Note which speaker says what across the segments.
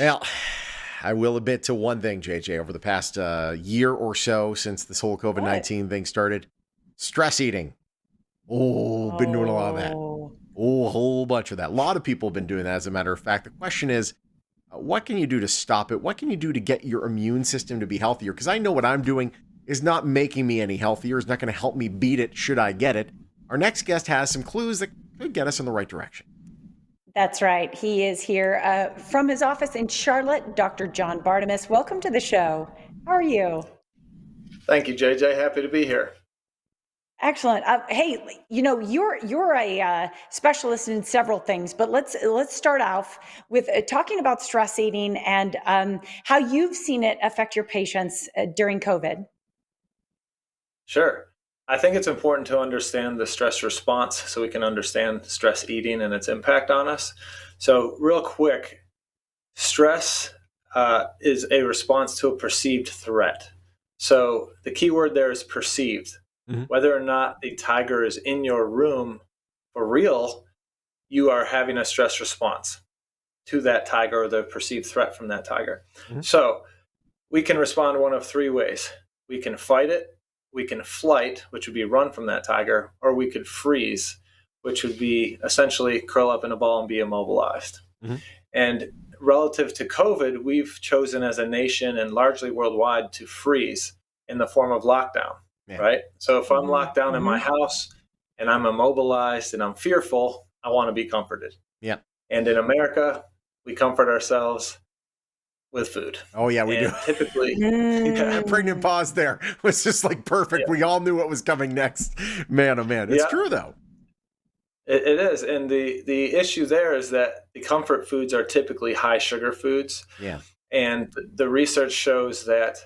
Speaker 1: Well, I will admit to one thing, JJ, over the past year or so since this whole COVID
Speaker 2: What?
Speaker 1: 19 thing started, stress eating. Oh, been doing a lot of that.
Speaker 2: Oh,
Speaker 1: Oh, a whole bunch of that. A lot of people have been doing that, as a matter of fact. The question is, what can you do to stop it? What can you do to get your immune system to be healthier? Because I know what I'm doing is not making me any healthier, is not going to help me beat it should I get it. Our next guest has some clues that could get us in the right direction.
Speaker 2: that's right. He is here from his office in Charlotte, Dr. John Bartemus. Welcome to the show. How are you?
Speaker 3: Thank you, JJ. Happy to be here.
Speaker 2: Excellent. Hey, you're a specialist in several things, but let's start off with talking about stress eating and how you've seen it affect your patients during COVID.
Speaker 3: Sure. I think it's important to understand the stress response so we can understand stress eating and its impact on us. So, real quick, stress is a response to a perceived threat. So, the key word there is perceived.
Speaker 1: Mhm.
Speaker 3: Whether or not the tiger is in your room for real, you are having a stress response to that tiger or the perceived threat from that tiger.
Speaker 1: Mhm.
Speaker 3: So, we can respond one of three ways. We can fight it, we can flight, which would be run from that tiger, or we could freeze, which would be essentially curl up in a ball and be immobilized.
Speaker 1: Mhm.
Speaker 3: And relative to COVID, we've chosen as a nation and largely worldwide to freeze in the form of lockdown,
Speaker 1: Yeah.
Speaker 3: right? So if I'm
Speaker 2: Mhm,
Speaker 3: locked down in my
Speaker 2: mhm.
Speaker 3: house and I'm immobilized and I'm fearful, I want to be comforted.
Speaker 1: Yeah.
Speaker 3: And in America, we comfort ourselves with food.
Speaker 1: Oh, yeah, we do.
Speaker 3: And typically, yeah,
Speaker 1: A pregnant
Speaker 2: Mm.
Speaker 1: pause there was just like perfect.
Speaker 3: yeah,
Speaker 1: We all knew what was coming next. Man, oh man. It's
Speaker 3: yeah,
Speaker 1: true though.
Speaker 3: it is. And the issue there is that the comfort foods are typically high sugar foods.
Speaker 1: Yeah.
Speaker 3: And the research shows that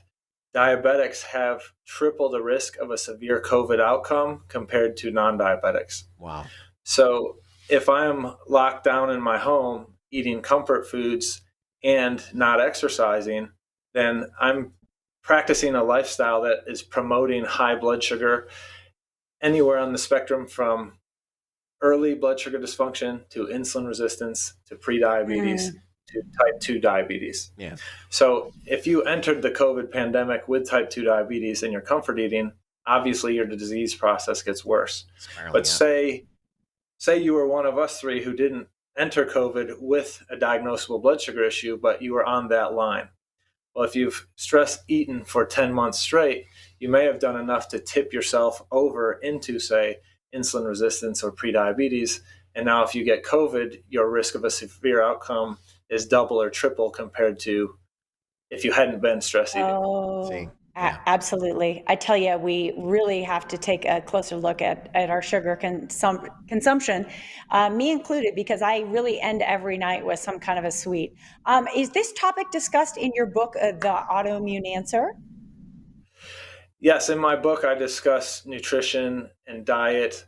Speaker 3: diabetics have triple the risk of a severe COVID outcome compared to non diabetics.
Speaker 1: Wow.
Speaker 3: So if I'm locked down in my home eating comfort foods and not exercising, then I'm practicing a lifestyle that is promoting high blood sugar anywhere on the spectrum from early blood sugar dysfunction to insulin resistance to prediabetes
Speaker 2: Mm.
Speaker 3: to type 2 diabetes.
Speaker 1: Yeah.
Speaker 3: So if you entered the COVID pandemic with type 2 diabetes and you're comfort eating, obviously your disease process gets worse.
Speaker 1: Spiraling
Speaker 3: But
Speaker 1: up.
Speaker 3: say you were one of us three who didn't enter COVID with a diagnosable blood sugar issue, but you were on that line. Well, if you've stress eaten for 10 months straight, you may have done enough to tip yourself over into, say, insulin resistance or prediabetes. And now, if you get COVID, your risk of a severe outcome is double or triple compared to if you hadn't been stress eating.
Speaker 1: See.
Speaker 2: Oh,
Speaker 1: Yeah.
Speaker 2: absolutely. I tell you, we really have to take a closer look at our sugar consumption, me included, because I really end every night with some kind of a sweet. Is this topic discussed in your book, The Autoimmune Answer?
Speaker 3: Yes, in my book, I discuss nutrition and diet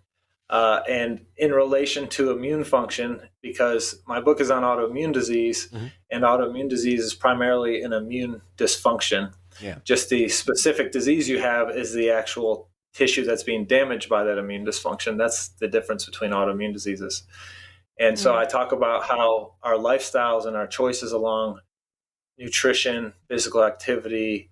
Speaker 3: and in relation to immune function, because my book is on autoimmune disease,
Speaker 1: Mhm.
Speaker 3: and autoimmune disease is primarily an immune dysfunction.
Speaker 1: Yeah.
Speaker 3: Just the specific disease you have is the actual tissue that's being damaged by that immune dysfunction. That's the difference between autoimmune diseases. And so
Speaker 2: Mm.
Speaker 3: I talk about how our lifestyles and our choices along nutrition, physical activity,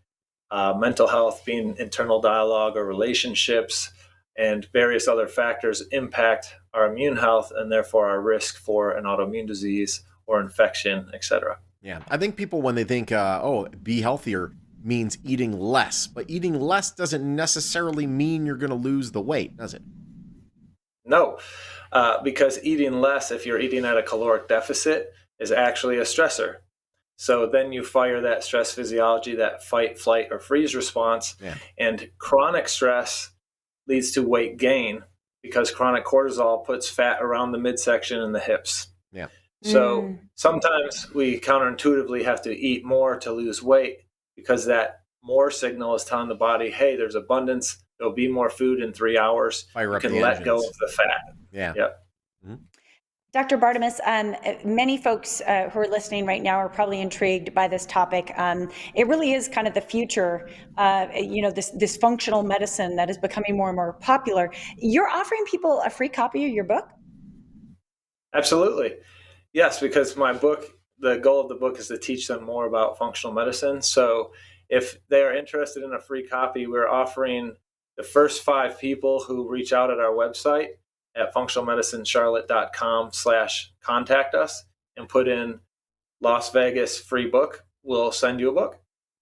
Speaker 3: mental health, being internal dialogue or relationships, and various other factors impact our immune health and therefore our risk for an autoimmune disease or infection, etc.
Speaker 1: Yeah. I think people, when they think, oh, be healthier means eating less, but eating less doesn't necessarily mean you're going to lose the weight, does it?
Speaker 3: No, because eating less, if you're eating at a caloric deficit, is actually a stressor. So then you fire that stress physiology, that fight, flight, or freeze response.
Speaker 1: Yeah.
Speaker 3: And chronic stress leads to weight gain because chronic cortisol puts fat around the midsection and the hips.
Speaker 1: Yeah.
Speaker 3: So
Speaker 2: Mm.
Speaker 3: sometimes we counterintuitively have to eat more to lose weight because that more signal is telling the body, hey, there's abundance. There'll be more food in 3 hours.
Speaker 1: Fire
Speaker 3: You
Speaker 1: up
Speaker 3: can
Speaker 1: the
Speaker 3: let go
Speaker 1: engines.
Speaker 3: of the fat.
Speaker 1: Yeah.
Speaker 3: Yep.
Speaker 1: Mhm.
Speaker 2: Dr. Bartemus, many folks who are listening right now are probably intrigued by this topic. It really is kind of the future, this functional medicine that is becoming more and more popular. You're offering people a free copy of your book?
Speaker 3: Absolutely. Yes, because my book, the goal of the book is to teach them more about functional medicine. So if they are interested in a free copy, we're offering the first 5 people who reach out at our website at functionalmedicinecharlotte.com/contact us and put in Las Vegas free book. We'll send you a book.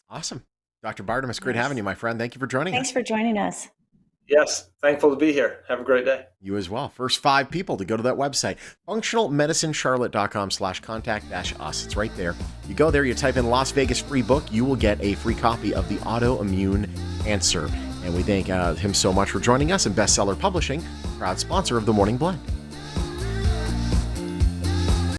Speaker 1: Awesome. Dr. Bartemus, great having you, my friend. Thank you for joining us.
Speaker 2: Thanks for joining us.
Speaker 3: Yes, thankful to be here. Have a great day.
Speaker 1: You as well. First 5 people to go to that website, functionalmedicinecharlotte.com/contact-us. It's right there. You go there, you type in Las Vegas free book, you will get a free copy of the Autoimmune Answer. And we thank him so much for joining us, and Bestseller Publishing, proud sponsor of the Morning Blend.